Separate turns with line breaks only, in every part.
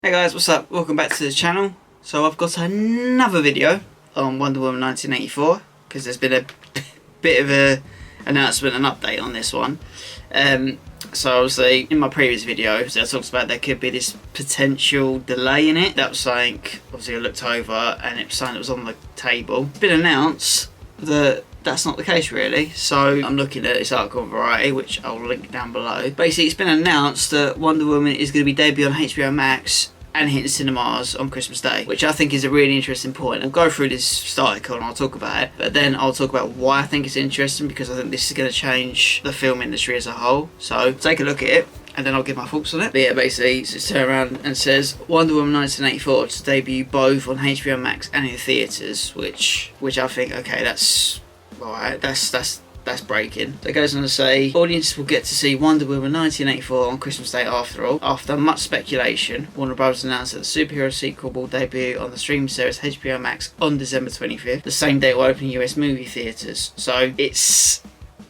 Hey guys, what's up? Welcome back to the channel. So I've got another video on Wonder Woman 1984 because there's been a bit of a announcement and update on this one. So obviously in my previous video, so I talked about there could be this potential delay in it. That was something obviously I looked over and it was something that was on the table. It's been announced that that's not the case really. So I'm looking at this article on Variety, which I'll link down below. Basically it's been announced that Wonder Woman is going to be debuted on HBO Max and hitting cinemas on Christmas Day, which I think is a really interesting point. We'll go through this article and I'll talk about it, but then I'll talk about why I think it's interesting, because I think this is going to change the film industry as a whole. So take a look at it and then I'll give my thoughts on it. But yeah, basically it's turns around and says Wonder Woman 1984 to debut both on HBO Max and in theatres, which I think, okay, that's alright, that's breaking. So it goes on to say, audiences will get to see Wonder Woman 1984 on Christmas Day after all. After much speculation, Warner Bros. Announced that the superhero sequel will debut on the streaming service HBO Max on December 25th, the same day it will open US movie theatres. So it's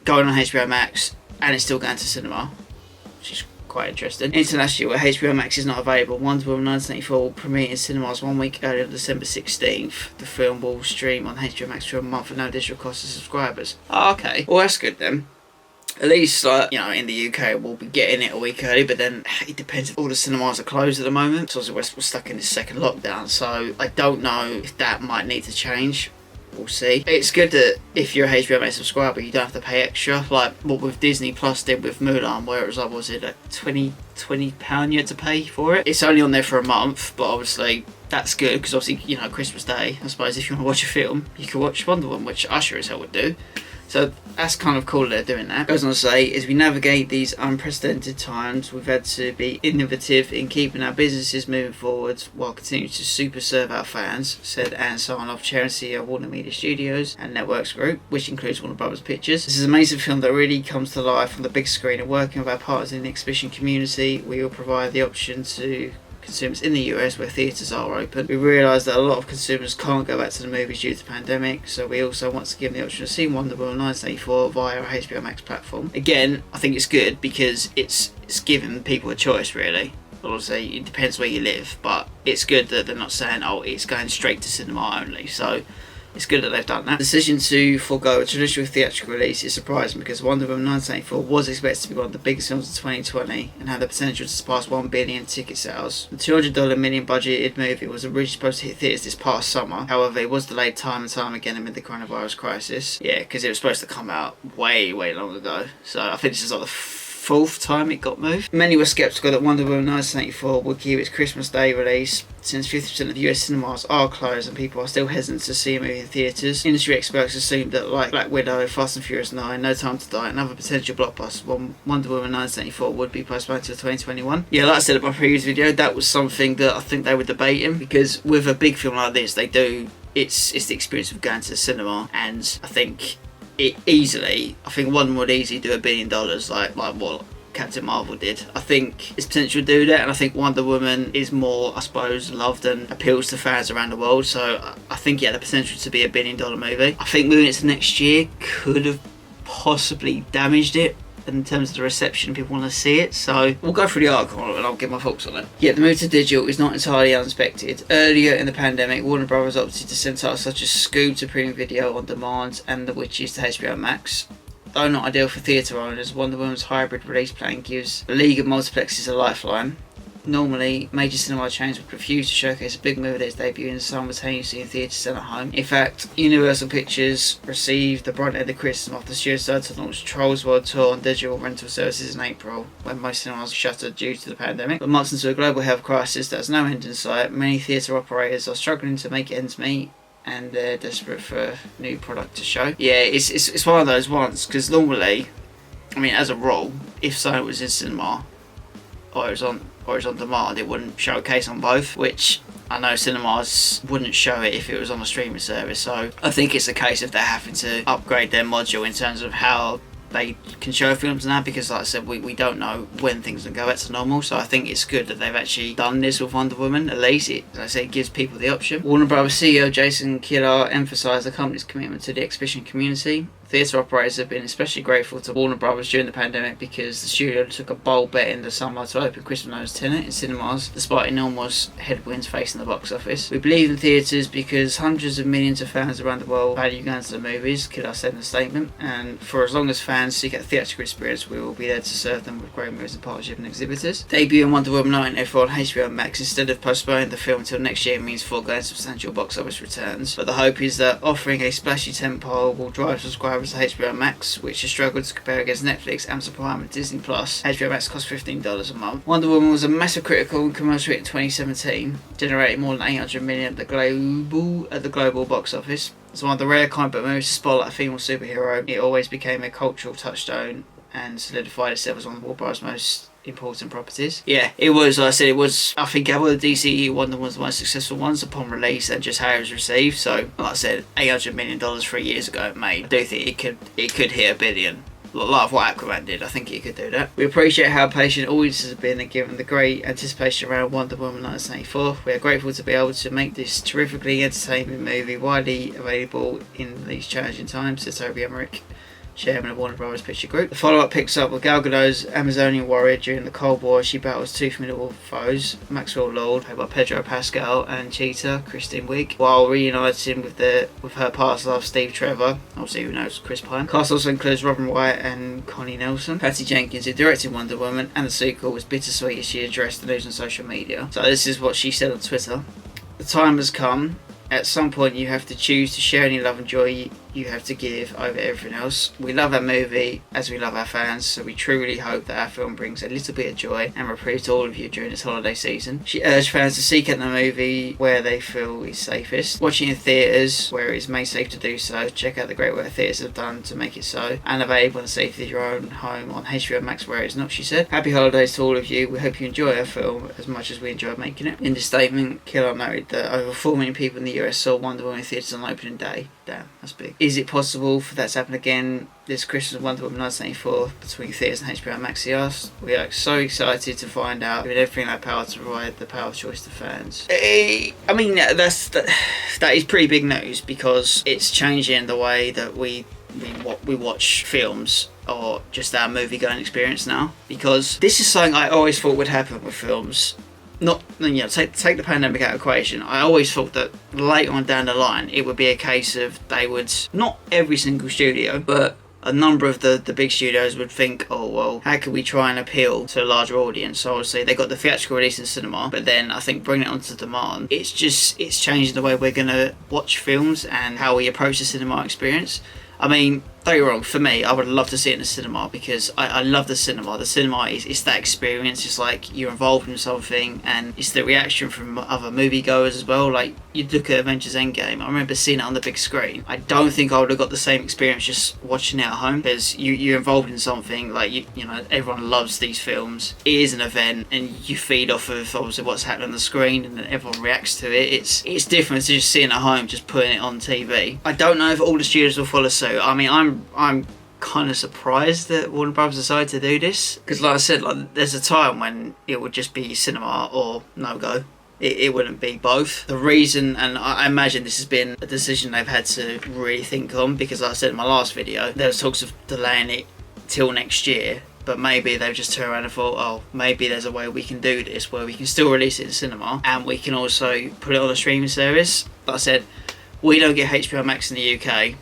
going on HBO Max and it's still going to cinema, which is quite interesting. Internationally, where HBO Max is not available, Wonder Woman 1984 will premiere in cinemas 1 week earlier on December 16th. The film will stream on HBO Max for a month at no additional cost to subscribers. Oh, okay. Well, that's good then. At least, in the UK, we'll be getting it a week early, but then it depends if all the cinemas are closed at the moment. So we're stuck in this second lockdown, so I don't know if that might need to change. We'll see. It's good that if you're a HBO Max subscriber, you don't have to pay extra, like what with Disney Plus did with Mulan, where it was like, was it like £20 you had to pay for it? It's only on there for a month, but obviously that's good, because obviously, Christmas Day, I suppose if you want to watch a film, you can watch Wonder Woman, which Usher as hell would do. So that's kind of cool they're doing that. Goes on to say, as we navigate these unprecedented times, we've had to be innovative in keeping our businesses moving forward while continuing to super serve our fans, said Ann Sarnoff, Chair and CEO of Warner Media Studios and Networks Group, which includes Warner Brothers Pictures. This is an amazing film that really comes to life on the big screen, and working with our partners in the exhibition community, we will provide the option to consumers in the US where theatres are open. We realise that a lot of consumers can't go back to the movies due to the pandemic, so we also want to give them the option of seeing Wonder Woman 1984 via our HBO Max platform. Again, I think it's good because it's giving people a choice really. Obviously, it depends where you live, but it's good that they're not saying, oh, it's going straight to cinema only. So it's good that they've done that. The decision to forego a traditional theatrical release is surprising, because Wonder Woman 1984 was expected to be one of the biggest films of 2020 and had the potential to surpass 1 billion ticket sales. The $200 million budgeted movie was originally supposed to hit theatres this past summer. However, it was delayed time and time again amid the coronavirus crisis. Yeah, because it was supposed to come out way long ago. So I think this is like the fourth time it got moved. Many were sceptical that Wonder Woman 1984 would keep its Christmas Day release, since 50% of US cinemas are closed and people are still hesitant to see a movie in theatres. Industry experts assumed that, like Black Widow, Fast and Furious 9, No Time to Die and other potential blockbusters, Wonder Woman 1984 would be postponed to 2021. Yeah, like I said in my previous video, that was something that I think they were debating, because with a big film like this, it's the experience of going to the cinema, and I think one would easily do $1 billion, like what Captain Marvel did. I think it's potential to do that, and I think Wonder Woman is more, I suppose, loved and appeals to fans around the world. So I think, yeah, the potential to be $1 billion movie. I think moving it to next year could have possibly damaged it in terms of the reception, people want to see it. So we'll go through the article and I'll give my thoughts on it. Yeah, the move to digital is not entirely unexpected. Earlier in the pandemic, Warner Bros. Opted to send titles such as Scoob to premium video on demand and The Witches to HBO Max. Though not ideal for theatre owners, Wonder Woman's hybrid release plan gives the League of Multiplexes a lifeline. Normally, major cinema chains would refuse to showcase a big movie that is debuting simultaneously in theatres and at home. In fact, Universal Pictures received the brunt end of Christmas after the studio started to launch Trolls World Tour on digital rental services in April, when most cinemas were shuttered due to the pandemic. But months into a global health crisis that has no end in sight, many theatre operators are struggling to make ends meet, and they're desperate for new product to show. Yeah, it's one of those ones, because normally, as a rule, if something was in cinema or it's on demand, it wouldn't showcase on both, which I know cinemas wouldn't show it if it was on a streaming service. So I think it's a case of they're having to upgrade their module in terms of how they can show films now, because like I said, we don't know when things will go back to normal. So I think it's good that they've actually done this with Wonder Woman. At least it, as I say, gives people the option. Warner Bros. CEO Jason Kilar emphasised the company's commitment to the exhibition community. Theatre operators have been especially grateful to Warner Brothers during the pandemic because the studio took a bold bet in the summer to open Christopher Nolan's Tenet in cinemas despite enormous headwinds facing the box office. We believe in theatres because hundreds of millions of fans around the world value going to the movies, Kidar said in a statement, and for as long as fans seek a theatrical experience, we will be there to serve them with great movies in partnership and exhibitors. Debuting Wonder Woman 1984 on HBO Max instead of postponing the film until next year means foregoing substantial box office returns, but the hope is that offering a splashy tentpole will drive subscribers to HBO Max, which has struggled to compare against Netflix, Amazon Prime and Disney+. HBO Max costs $15 a month. Wonder Woman was a massive critical and commercial hit in 2017, generating more than $800 million at the global box office. As one of the rare comic book movies to spotlight a female superhero, it always became a cultural touchstone and solidified itself as one of Warner Bros. Most important properties. Yeah, it was, like I said, it was, I think, out of the DCE, Wonder Woman was the most successful ones upon release and just how it was received. So, like I said, $800 million 3 years ago it made. I do think it could hit $1 billion. A lot of what Aquaman did, I think it could do that. We appreciate how patient audiences have been and given the great anticipation around Wonder Woman 1984. We are grateful to be able to make this terrifically entertaining movie widely available in these challenging times, said Toby Emmerich, chairman of Warner Bros. Picture Group. The follow-up picks up with Gal Gadot's Amazonian warrior during the Cold War. She battles two formidable foes, Maxwell Lord, played by Pedro Pascal, and Cheetah, Kristen Wiig, while reuniting with her past love, Steve Trevor, obviously who knows Chris Pine. Cast also includes Robin Wright and Connie Nelson. Patty Jenkins, who directed Wonder Woman, and the sequel was bittersweet as she addressed the news on social media. So this is what she said on Twitter. The time has come. At some point you have to choose to share any love and joy you have to give over everything else. We love our movie as we love our fans, so we truly hope that our film brings a little bit of joy and reprieve to all of you during this holiday season. She urged fans to seek out the movie where they feel is safest, watching in theatres where it is made safe to do so. Check out the great work theatres have done to make it so, and available in the safety of your own home on HBO Max where it is not, she said. Happy holidays to all of you. We hope you enjoy our film as much as we enjoyed making it. In this statement, Kidar noted that over 4 million people in the US saw Wonder Woman in theatres on opening day. Damn, that's big. Is it possible for that to happen again this Christmas? Wonder Woman 1984 between theatres and HBO Max, he asked. We are so excited to find out, doing everything in our power to provide the power of choice to fans. I mean, that is pretty big news because it's changing the way that we watch films or just our movie going experience now, because this is something I always thought would happen with films. Not, you know, take the pandemic out of the equation. I always thought that later on down the line it would be a case of they would, not every single studio, but a number of the big studios would think, oh well, how can we try and appeal to a larger audience? So obviously they got the theatrical release in cinema, but then I think bringing it onto demand, it's changing the way we're gonna watch films and how we approach the cinema experience. I mean, don't get me wrong, for me, I would love to see it in the cinema because I love the cinema. The cinema is that experience. It's like you're involved in something, and it's the reaction from other moviegoers as well. Like, you look at Avengers Endgame, I remember seeing it on the big screen. I don't think I would have got the same experience just watching it at home, because you're involved in something. Like, you know, everyone loves these films. It is an event, and you feed off of obviously what's happening on the screen, and then everyone reacts to it. It's different to just seeing it at home, just putting it on TV. I don't know if all the studios will follow suit. I mean, I'm kind of surprised that Warner Bros. Decided to do this, because like I said, like, there's a time when it would just be cinema or no go. It wouldn't be both. The reason, and I imagine this has been a decision they've had to really think on, because like I said in my last video, there was talks of delaying it till next year, but maybe they've just turned around and thought, oh, maybe there's a way we can do this where we can still release it in cinema and we can also put it on a streaming service. Like I said, we don't get HBO Max in the UK,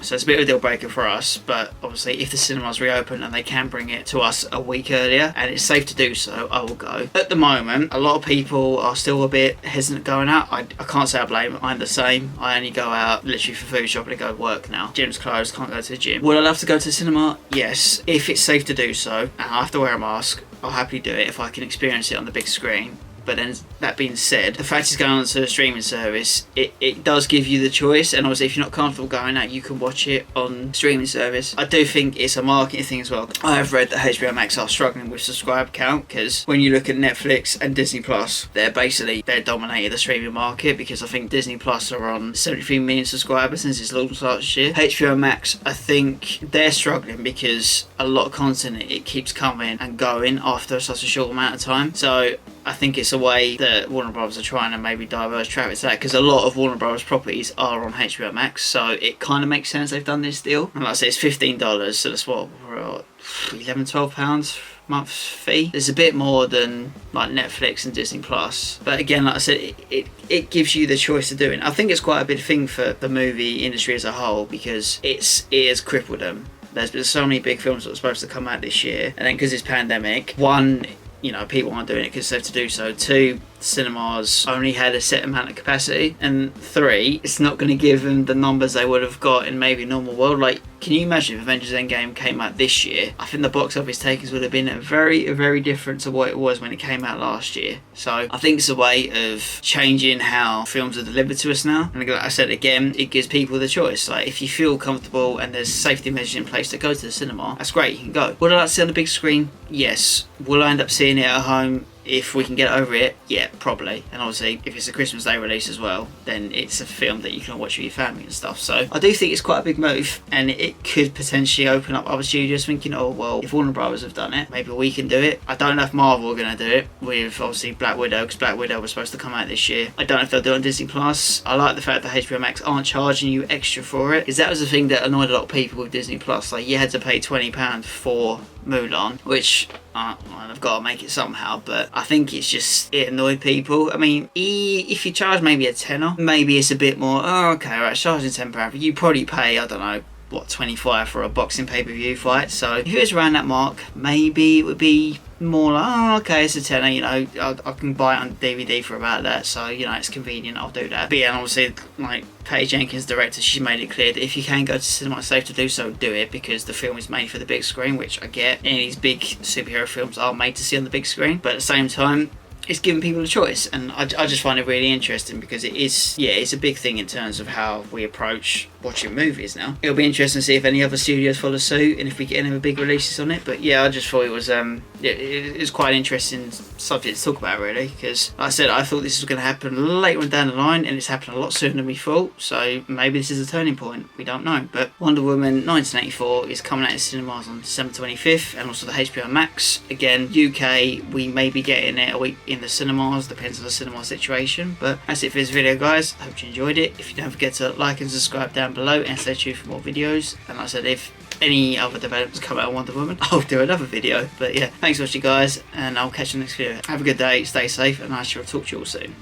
so it's a bit of a deal breaker for us, but obviously if the cinemas reopen and they can bring it to us a week earlier and it's safe to do so, I will go. At the moment, a lot of people are still a bit hesitant going out. I can't say I blame them. I'm the same. I only go out literally for food shopping and go to work now. Gym's closed, can't go to the gym. Would I love to go to the cinema? Yes. If it's safe to do so and I have to wear a mask, I'll happily do it if I can experience it on the big screen. But then, that being said, the fact it's going on to a streaming service, it does give you the choice, and obviously if you're not comfortable going out, you can watch it on streaming service. I do think it's a marketing thing as well. I have read that HBO Max are struggling with subscriber count, because when you look at Netflix and Disney Plus, they're dominated the streaming market, because I think Disney Plus are on 73 million subscribers since its launch last year. HBO Max, I think they're struggling because a lot of content, it keeps coming and going after such a short amount of time. So I think it's a way that Warner Bros. Are trying to maybe diverge traffic to that, because a lot of Warner Bros. Properties are on HBO Max, so it kind of makes sense they've done this deal. And like I say, it's $15, so that's what, £11-12 month fee. It's a bit more than like Netflix and Disney Plus, but again, like I said, it gives you the choice to do it. I think it's quite a big thing for the movie industry as a whole, because it has crippled them. There's been so many big films that were supposed to come out this year, and then because it's pandemic, one, you know, people aren't doing it because they have to do so. Two, cinemas only had a set amount of capacity, and three, it's not going to give them the numbers they would have got in maybe a normal world. Like, can you imagine if Avengers Endgame came out this year? I think the box office takers would have been very different to what it was when it came out last year. So I think it's a way of changing how films are delivered to us now. And like I said again, it gives people the choice. Like, if you feel comfortable and there's safety measures in place to go to the cinema, that's great, you can go. Would I like to see it on the big screen? Yes. Will I end up seeing it at home? If we can get over it, yeah, probably. And obviously, if it's a Christmas Day release as well, then it's a film that you can watch with your family and stuff. So I do think it's quite a big move, and it could potentially open up other studios thinking, oh, well, if Warner Brothers have done it, maybe we can do it. I don't know if Marvel are going to do it with, obviously, Black Widow, because Black Widow was supposed to come out this year. I don't know if they'll do it on Disney Plus. I like the fact that HBO Max aren't charging you extra for it, because that was the thing that annoyed a lot of people with Disney Plus. Like, you had to pay £20 for Mulan, which I've got to make it somehow, but I think it's just, it annoyed people. I mean, if you charge maybe a tenner, maybe it's a bit more, oh, okay, right, charging £10, you probably pay, I don't know, what, 25 for a boxing pay-per-view fight. So if it was around that mark, maybe it would be more like, oh, okay, it's a tenner, you know, I can buy it on DVD for about that, so, you know, it's convenient, I'll do that. But yeah, and obviously, like, Patty Jenkins, director, she made it clear that if you can go to cinema, it's safe to do so, do it, because the film is made for the big screen, which I get. Any of these big superhero films are made to see on the big screen, but at the same time, it's giving people a choice, and I just find it really interesting, because it is, yeah, it's a big thing in terms of how we approach watching movies now. It'll be interesting to see if any other studios follow suit and if we get any big releases on it. But yeah, I just thought it was it was quite an interesting subject to talk about, really, because like I said, I thought this was going to happen later on down the line, and it's happened a lot sooner than we thought. So maybe this is a turning point, we don't know. But Wonder Woman 1984 is coming out in cinemas on December 25th, and also the HBO Max. Again, UK, we may be getting it a week in the cinemas, depends on the cinema situation. But that's it for this video, guys. I hope you enjoyed it. If you don't forget to like and subscribe down below, and stay tuned for more videos. And like I said, if any other developments come out on Wonder Woman, I'll do another video. But yeah, thanks for watching, guys, and I'll catch you in the next video. Have a good day, stay safe, and I shall talk to you all soon.